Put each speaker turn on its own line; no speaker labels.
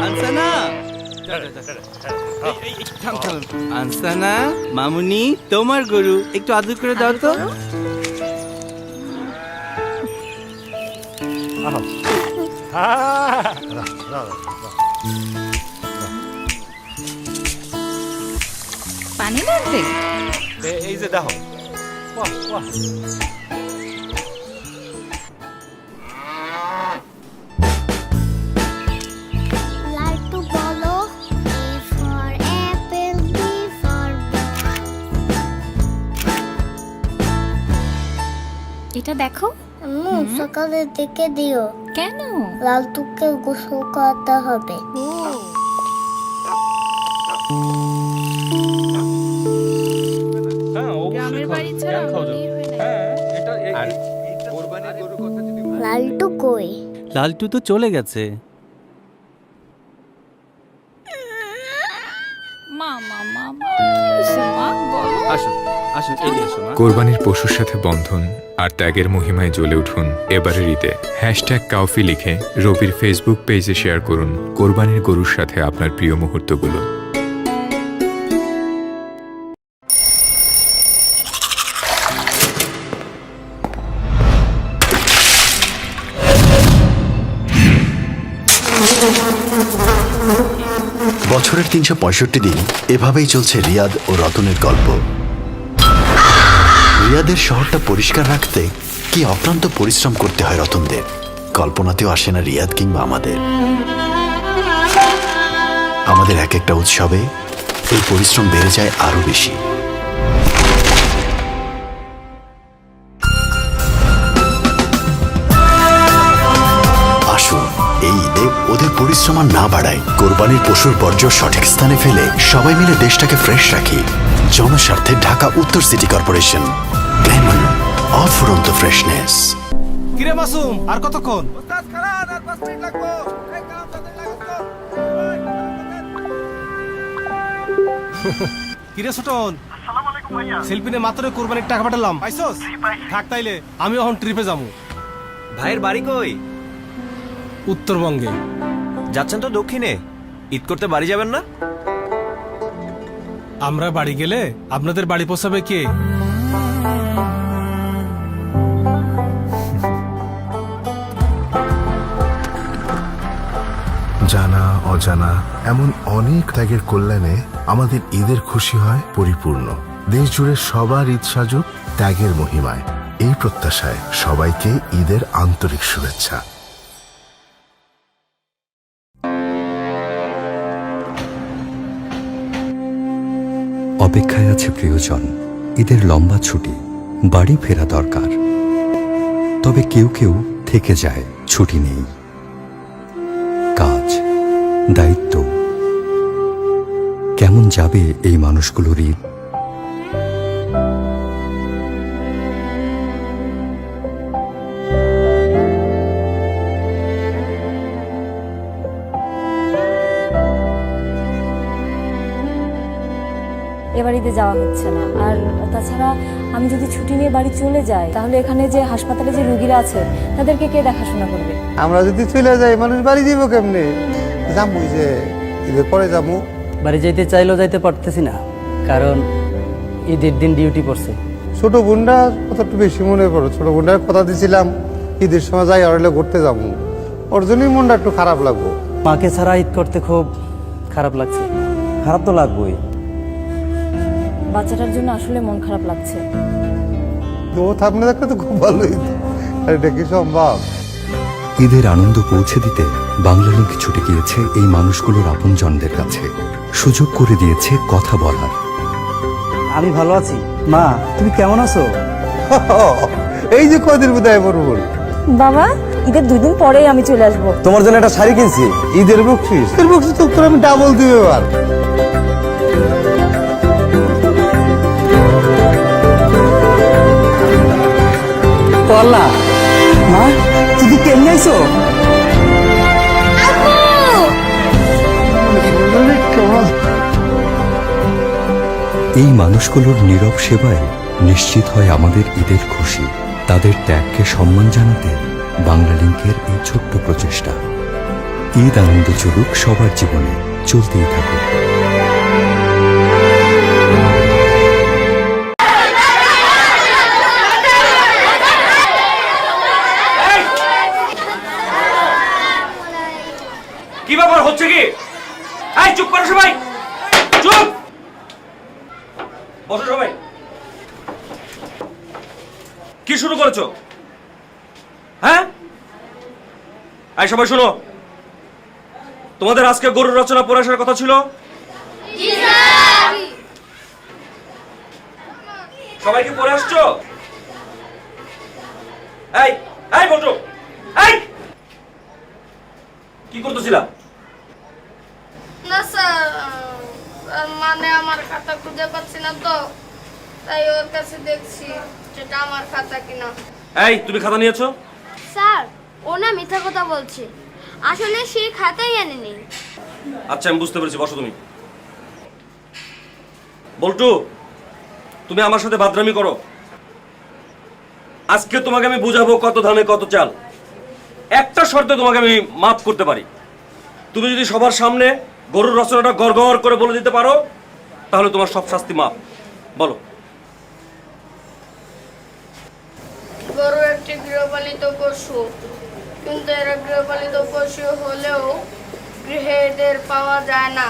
আনসানা আনসানা মামুনি তোমার গরু একটু আদর করে দাও তো।
পানি লাগবে?
এই যে দেখো, বাহ বাহ।
লালটু বলো A for apple, B for
এটা দেখো।
আম্মু সকালের দিকে দিও,
কেন?
লালটুকে গোসল করাতে হবে।
গ্রামের বাড়ি ছাড়া মনেই হয় না।
লালটু কই?
লালটু তো চলে গেছে।
মা মা মা মা কি হয়েছে মা বলো।
আসো আসো এদিকে এসো মা।
কোরবানির পশুর সাথে বন্ধন আর ত্যাগের মহিমায় জ্বলে উঠুন এবারের ঈদে। #কাউফি লিখে রবির ফেসবুক পেজে শেয়ার করুন কোরবানির গরুর সাথে আপনার প্রিয় মুহূর্তগুলো।
বছরের ৩৬৫ দিন এভাবেই চলছে রিয়াদ ও রতনের গল্প। রিয়াদের শহরটা পরিষ্কার রাখতে কি অক্লান্ত পরিশ্রম করতে হয় রতনদের, কল্পনাতেও আসে না রিয়াদ কিংবা আমাদের এক একটা উৎসবে এই পরিশ্রম বেড়ে যায় আরো বেশি। আসুন এই ঈদে ওদের পরিশ্রম আর না বাড়ায়, কোরবানির পশুর বর্জ্য সঠিক স্থানে ফেলে সবাই মিলে দেশটাকে ফ্রেশ রাখি। জনস্বার্থে ঢাকা উত্তর সিটি কর্পোরেশন। গ্ল্যামার, অফুরন্ত ফ্রেশনেস।
কিরে মাসুম, আর কতক্ষণ? কিরে ছোটন, শিল্পী নে মাত্র কোরবানির টাকা পাঠালাম, পাইছস? থাক তাইলে আমি এখন ট্রিপে যাবো।
ভাইয়ের বাড়ি কই?
উত্তরবঙ্গে।
যাচ্ছেন তো দক্ষিণে, ঈদ করতে বাড়ি যাবেন না?
আমরা বাড়ি গেলে আপনাদের বাড়ি পৌঁছাবে কে?
জানা অজানা এমন অনেক ত্যাগের কল্যাণে আমাদের ঈদের খুশি হয় পরিপূর্ণ। দেশ জুড়ে সবার ঈদ সাজুক ত্যাগের মহিমায়। এই প্রত্যাশায় সবাইকে ঈদের আন্তরিক শুভেচ্ছা।
অপেক্ষায় আছে প্রিয়জন, ঈদের লম্বা ছুটি, বাড়ি ফেরা দরকার। তবে কেউ কেউ থেকে যায়, ছুটি নেই, কাজ, দায়িত্ব। কেমন যাবে এই মানুষগুলোর ঈদ?
এবার ঈদে যাওয়া হচ্ছে না। আর তাছাড়া আমি যদি ছুটি নিয়ে বাড়ি চলে যাই, তাহলে এখানে যে হাসপাতালে যে রোগীরা আছে তাদেরকে কে দেখাশোনা করবে?
আমরা যদি চলে যাই মানুষ বাড়ি দিব কেমনে? যাবো যে ঈদের পরে যাবো।
বাড়ি যাইতে চাইলেও যাইতে পারতেছি না, কারণ ঈদের দিন ডিউটি পড়ছে।
ছোট বোনটা কথা একটু বেশি মনে পড়ো। ছোট বোনটার কথা দিয়েছিলাম ঈদের সময় যাই আর ঘুরতে যাবো, ওর জন্যই মনটা একটু খারাপ লাগবো।
মাকে ছাড়া ঈদ করতে খুব খারাপ লাগছে। খারাপ তো লাগবেই,
বাচ্চাটার জন্য আসলে মন খারাপ লাগছে।
তো থাকলে দেখলে তো খুব ভালোই, আর এটা কি সম্ভব?
ঈদের আনন্দ পৌঁছে দিতে বাংলালিংক ছুটে গিয়েছে এই মানুষগুলোর আপনজনদের কাছে, সুযোগ করে দিয়েছে কথা বলার।
আমি ভালো আছি। মা তুমি কেমন আছো?
এই যে কদিন বোধহয় বলবো।
বাবা, ঈদের 2 দিন পরেই আমি চলে আসবো।
তোমার জন্য একটা শাড়ি কিনছি।
ঈদের বকশিস, ঈদের বকশিস তো তোর আমি ডাবল দিবে এবার।
পড়লা মা, তুমি কেমন আইছো?
এই মানুষগুলোর নীরব সেবায় নিশ্চিত হয় আমাদের ঈদের খুশি। তাদের ত্যাগকে সম্মান জানাতে বাংলালিংকের এই ছোট্ট প্রচেষ্টা। ঈদ আনন্দ চলুক সবার জীবনে, চলতেই থাকুক।
কি ব্যাপার হচ্ছে কি? এই চুপ করো সবাই, চুপ বসো সবাই। কি শুরু করেছো? হ্যাঁ, এই সবাই শোনো, তোমাদের আজকে গরুর রচনা পড়ে আসার কথা ছিল। সবাই কি পড়ে আসছো? এই এই বসো। এই কি করতেছিলা?
না স্যার, মানে আমার খাতা খুঁজে পাচ্ছি না তো, তাই ওর কাছে দেখছি যেটা আমার খাতা কিনা।
এই তুমি খাতা নিয়েছো?
স্যার, ও না মিথ্যা কথা বলছে, আসলে সে খাতাই আনেনি।
আচ্ছা আমি বুঝতে পেরেছি, বসো তুমি। বল্টু, তুমি আমার সাথে বাদরামি করো। আজকে তোমাকে আমি বুঝাবো কত ধানে কত চাল। একটা শর্তে তোমাকে আমি মাফ করতে পারি, তুমি যদি সবার সামনে গরুর রচনাটা গড়গড় করে বলে দিতে পারো তাহলে তোমার সব শাস্তি মাফ। বলো।
গরু একটি গৃহপালিত পশু, কিন্তু এরা গৃহপালিত পশু হলেও গৃহে এদের পাওয়া যায় না।